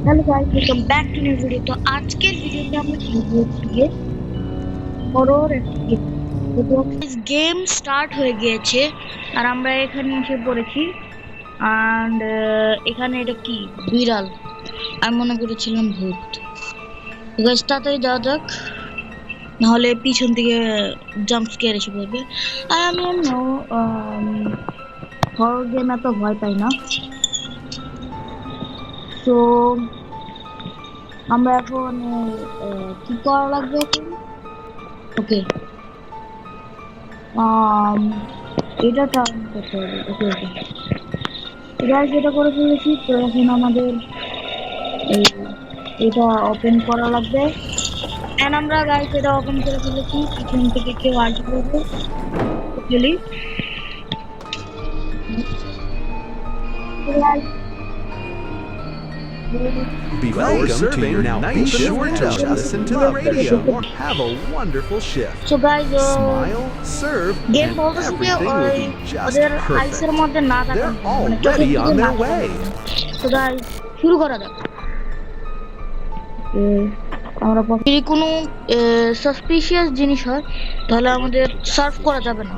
Hello guys, welcome back to new video. তো আজকের ভিডিওতে আমরা খেলবো গিয়ে হরর একটা গেম। তো গেম স্টার্ট হয়ে গিয়েছে আর আমরা এখানে এসে পড়েছি। অ্যান্ড এখানে এটা কি বিড়াল, আমি মনে করেছিলাম ভূত। গাইস তাড়াতাড়ি যাওয়া যাক, নাহলে পিছন থেকে জাম্প স্কেয়ার এসে পড়বে। আর আমি এমনিও হরর গেম এত ভয় পাই না। তো আমরা এখন কি করা লাগবে এখন? ওকে, এটা টার্ন করতে হবে। ওকে ওকে, গাইস এটা করে ফেলেছি। তো এখন আমাদের এই এটা ওপেন করা লাগবে। এন্ড আমরা গাইস এটা ওপেন করে ফেলেছি, পিছন থেকে কেউ আসবে খেলি। Before serving, now be sure to listen to the radio or have a wonderful shift. So guys Smile, serve, game and বলতেছে যে everything will be just ওদের আইসের perfect. মধ্যে না থাকা, They're মানে চোখের already দিকে on না their থাকা। way. তো গাইস শুরু করা যাক। আমরা যদি কোনো সাসপিশিয়াস জিনিস হয় তাহলে আমাদের সার্ভ করা যাবে না।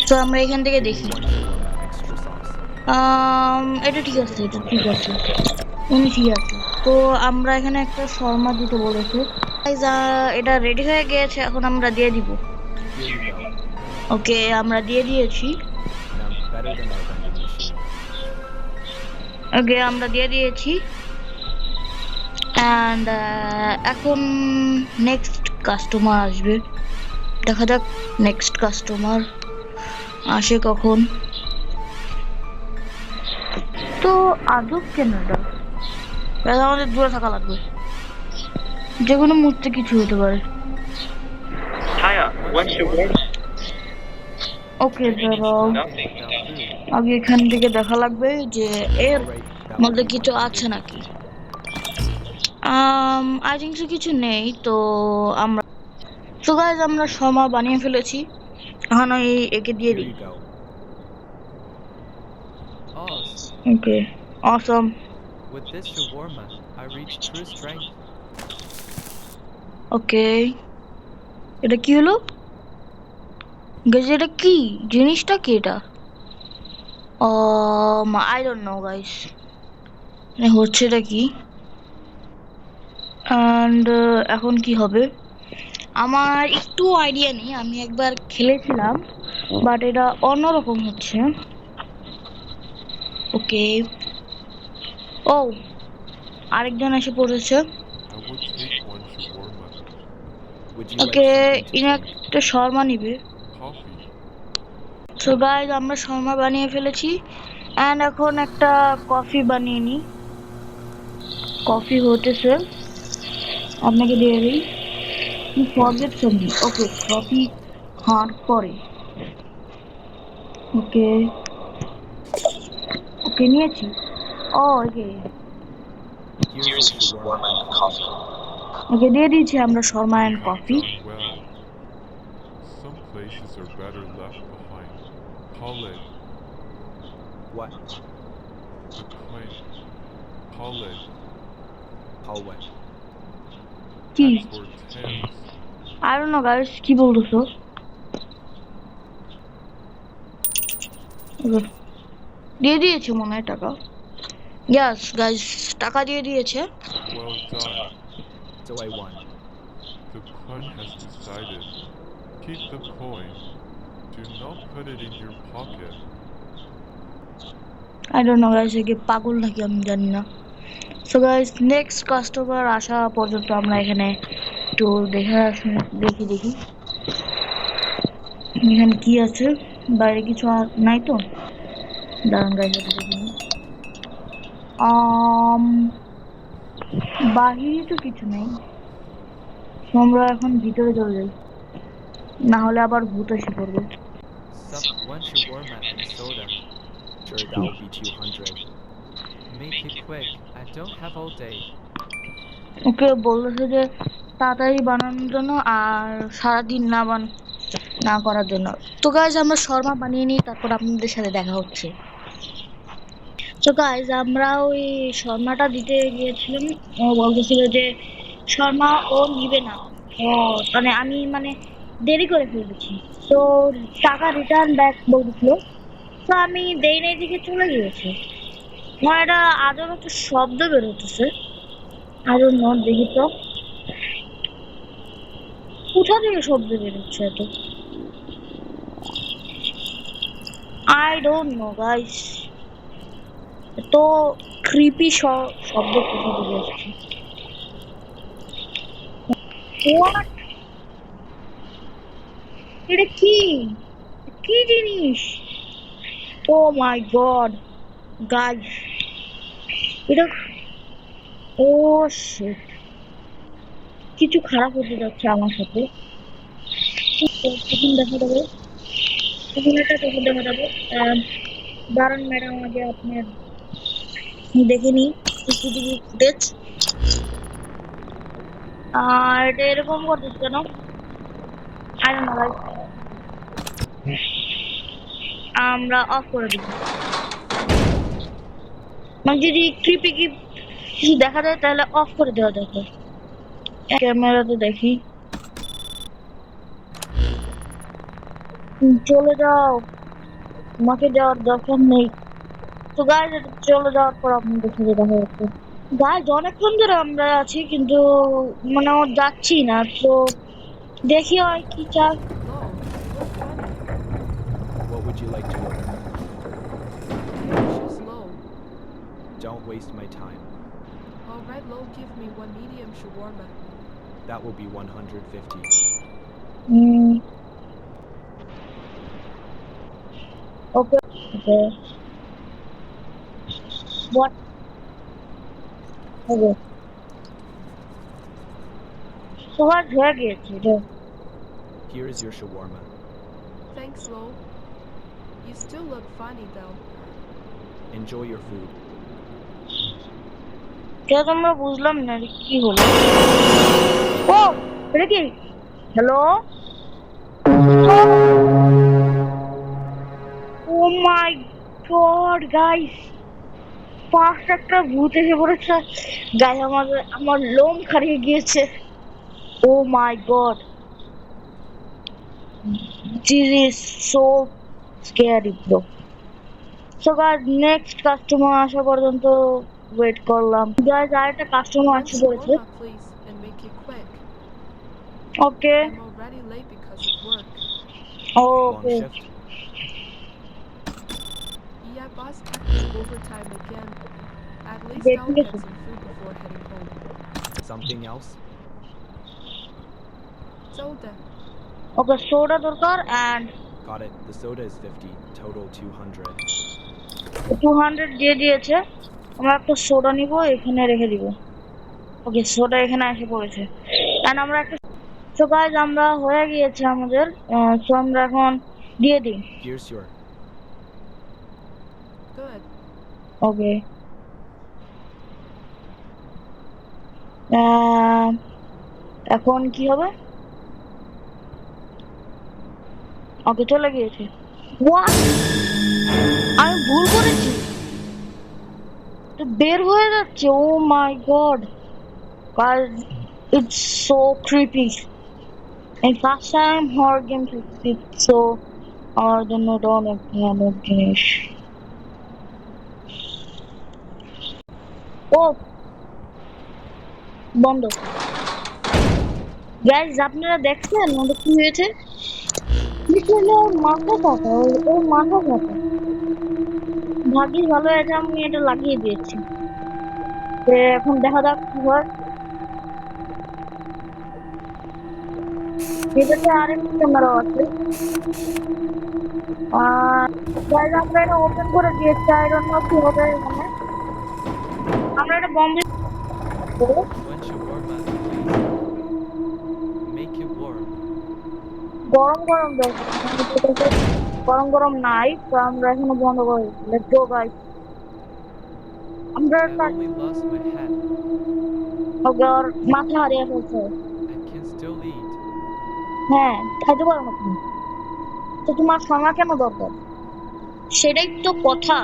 তো আমরা এখান থেকে দেখি। এটা ঠিক আছে, এটা ঠিক আছে, ঠিক আছে। তো আমরা এখানে একটা শর্মা দিতে বলেছে। এটা রেডি হয়ে গিয়েছে, এখন আমরা দিয়ে দিব। ওকে, আমরা দিয়ে দিয়েছি। ওকে, আমরা দিয়ে দিয়েছি। অ্যান্ড এখন নেক্সট কাস্টমার আসবে, দেখা যাক নেক্সট কাস্টমার আসে কখন। তো আজব কেন এটা, আমাদের দূরে থাকা লাগবে, যে কোনো মুহূর্তে কিছু হতে পারে। ওকে দাঁড়াও, আগে এখান থেকে দেখা লাগবে যে এর মধ্যে কিছু আছে নাকি। আই থিঙ্ক সো কিছু নেই। তো আমরা সো গাইস আমরা শর্মা বানিয়ে ফেলেছি, এখন একে দিয়ে দিই। ওকে, অসম। With this shawarma, I reached true strength. ওকে, এটা কি হলো গাইস? এটা কি জিনিসটা, কি এটা? আই ডোন্ট নো গাইস, হচ্ছে এটা কি। অ্যান্ড এখন কি হবে আমার একটু আইডিয়া নেই। আমি একবার খেলেছিলাম, বাট এটা অন্যরকম হচ্ছে। ওকে, ও আরেকজন এসে পড়েছে। I would take one shawarma. Would you okay, like something ইনি to drink? একটা শর্মা নিবে। Coffee. সো গাইস আমরা শর্মা বানিয়ে ফেলেছি, অ্যান্ড এখন একটা কফি বানিয়ে নিই। কফি হতেছে, আপনাকে দিয়ে দিই। Forget something. ওকে, কফি হওয়ার পরে ওকে ওকে নিয়েছি। ওকে Here's your shawarma and coffee. ওকে দিয়ে দিয়েছি আমরা Sharma You and have coffee. done well. Some places are better left behind. Khaled, What? the claim. Khaled, Hallway. কি for tens. I don't know guys, কি বলতেছো? ওকে, দিয়ে দিয়েছে মনে হয় টাকা। ইয়েস গাইস, টাকা দিয়ে দিয়েছে। Well done. So I won. The Kun has decided. Keep the coin. Do not put it in your pocket. I don't know guys, একে পাগল নাকি আমি জানি না। সো গাইস নেক্সট কাস্টমার আসা পর্যন্ত আমরা এখানে একটু দেখি এখানে কি আছে। বাইরে কিছু আর নাই তো, দাঁড়ান গাইস দেখি। বাহিরে তো কিছু নেই, আমরা এখন ভিতরে চলে যাই, না হলে আবার ভূত এসে পড়বে। One shawarma and soda. Sure, that'll be 200. Make it quick. I don't have all day. ওকে বলতেছে যে তাড়াতাড়ি বানানোর জন্য আর সারাদিন না করার জন্য। তো গাইস আমরা শর্মা বানিয়ে নিই, তারপর আপনাদের সাথে দেখা হচ্ছে। তো গাইজ আমরা ওই শর্মাটা দিতে গিয়েছিলাম। ও বলতেছিল যে শর্মা ও নিবে না, ও মানে আমি মানে দেরি করে ফেলেছি, তো টাকা রিটার্ন ব্যাক বলছিল। তো আমি দেই নাই দিকে চলে গিয়েছি। আমার একটা আজব একটা শব্দ বেরোতেছে, আরো নট দেখি তো কোথা থেকে শব্দ বেরোচ্ছে এত। আই ডোন্ট নো গাইস, তো ক্রিপি শব্দ কোথা থেকে আসছে। What? এটা কি কি জিনিস? ও মাই গড গাইস, এটা ও শিট, কিছু খারাপ হতে যাচ্ছে আমার সাথে। তো তখন দেখা যাবে, তখন এটা তখন দেখা যাবে। দাঁড়ান ম্যাডাম, আগে আপনার দেখে নিই সিসিটিভি ফুটেজ। আর এটা এরকম করতেছে কেন? আই ডোন্ট নো গাইস, আমরা অফ করে দিব। মানে যদি ক্রিপি কি কিছু দেখা যায় তাহলে অফ করে দেওয়া দরকার। ক্যামেরাতে দেখি। চলে যাও, তোমাকে যাওয়ার দরকার নেই। তো গাইজ চলে যাওয়ার পর আপনাদের সাথে দেখা যাচ্ছে। গাইজ অনেকক্ষণ ধরে আমরা আছি কিন্তু মানে ও যাচ্ছি না, তো দেখি হয় কি চাই। What would you like to order? She's low. Don't waste my time. Alright, low, give me one medium shawarma. That will be 150. Okay okay, what ওকে, সবার হয়ে গিয়েছে এটা। Here is your shawarma. Thanks, low. You still look funny though. Enjoy your food. কে তোমরা বুঝলাম না এটা কি হলো। ও এটা কি? Hello, oh my God guys, first একটা ভূত এসে পড়েছে গাইস, আমার লোম খারিয়ে গিয়েছে। Oh my God, this is so scary bro. So guys next customer আসা পর্যন্ত ওয়েট করলাম। গাইস আরেকটা কাস্টমার One আসে পড়েছে। shawarma, please, and make it quick. Okay I'm already late because of work. Long okay, shift? Yeah, boss kept me overtime again. At least Wait, I'll get listen. some food before heading home. Something else? Soda. Okay soda দরকার and Got it. The soda is 50. Total 200. 200 দিয়ে দিয়েছে। আমরা একটা soda নিব, এখানে রেখে দিব। ওকে soda এখানে এসে পড়েছে এন্ড আমরা একটা। সো গাইস আমরা হয়ে গিয়েছে আমাদের, সো আমরা এখন দিয়ে দিই। Here's your. Good. ওকে এখন কি হবে? ওকে চলে গিয়েছে। What? আমি ভুল করেছি, তো বের হয়ে যাচ্ছে। Oh my God guys, it's so creepy. এই ফার্স্ট টাইম হরর গেম খেলছি, সো আমার জন্য এটা অনেক ভয়ানক জিনিস। ও বন্ধ। গাইস আপনারা দেখছেন ওটা কি হয়েছে? লিটারালি ওর মাথা কাটা, ওর মাথা কাটা। ভাগ্যিস ভালো হয়েছে আমি এটা লাগিয়ে দিয়েছি। তো এখন দেখা যাক কি হয়। এটাতে আরেকটা ক্যামেরা আছে। গাইস আমরা এটা ওপেন করে দিয়েছি, আই ডোন্ট নো কি হবে এখানে। আমরা এটা বন্ধ করব। One shawarma, please. Make it warm. গরম গরম দরকার, গরম গরম নাই, তো আমরা এখনো বন্ধ করে দিচ্ছি। Let's go guys. আমরা I only lost my hat. ওর মাথা হারিয়ে ফেলছে। I can still eat. হ্যাঁ খাইতে পারো না তুমি, তো তোমার খানা কেন দরকার? সেটাই তো কথা।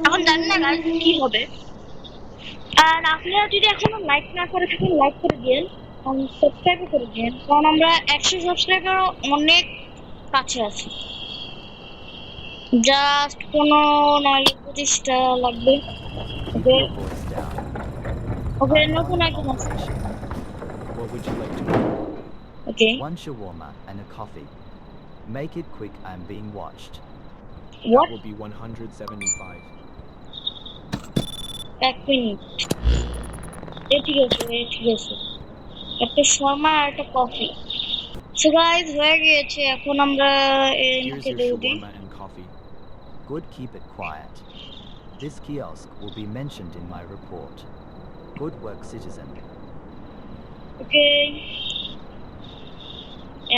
এখন জানি না গাইস কি হবে। আর আপনারা যদি এখনো লাইক না করে থাকেন লাইক করে দিন, সাবস্ক্রাইব করে দিন, কারণ আমরা 100 সাবস্ক্রাইবার অনেক কাছে আছি। জাস্ট কোনো নয় 25টা লাগবে। Keep okay your voice down. Okay I'm নতুন on একজন আছে। operation. What would you like to okay One shawarma and a coffee. Make it quick, I'm being watched. What Will be 175. এক মিনিট। ঠিক আছে ঠিক আছে, একটা শর্মা আর একটা কফি। সো গাইস হয়ে গিয়েছে, এখন আমরা Here's এনাকে your দিয়ে দিই। shawarma and coffee. Good, keep it quiet. This kiosk will be mentioned in my report. Good work, citizen. Okay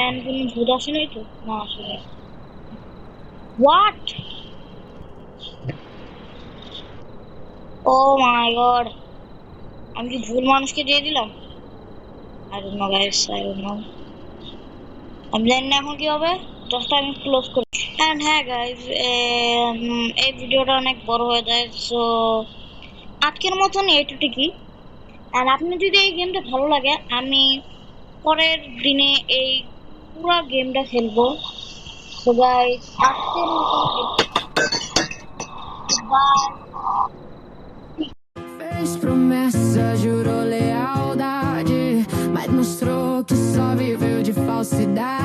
and কোনো ভূত আসে নাই তো? না আসলে হোয়াট, ও মাই গড, আমি কি ভুল মানুষকে দিয়ে দিলাম? I don't know guys, I don't know. আমি জানি না এখন কি হবে। জাস্ট আমি ক্লোজ করি। এন্ড হ্যাঁ গাইস, এই ভিডিওটা অনেক বড় হয়ে যায়, সো আজকের মতন এইটুকুই। আর আপনি যদি এই গেমটা ভালো লাগে, আমি পরের দিনে এই পুরো গেমটা খেলবো। তো গাইস আজকের মতন by. Fez promessa, jurou lealdade, mas mostrou que só viveu de falsidade.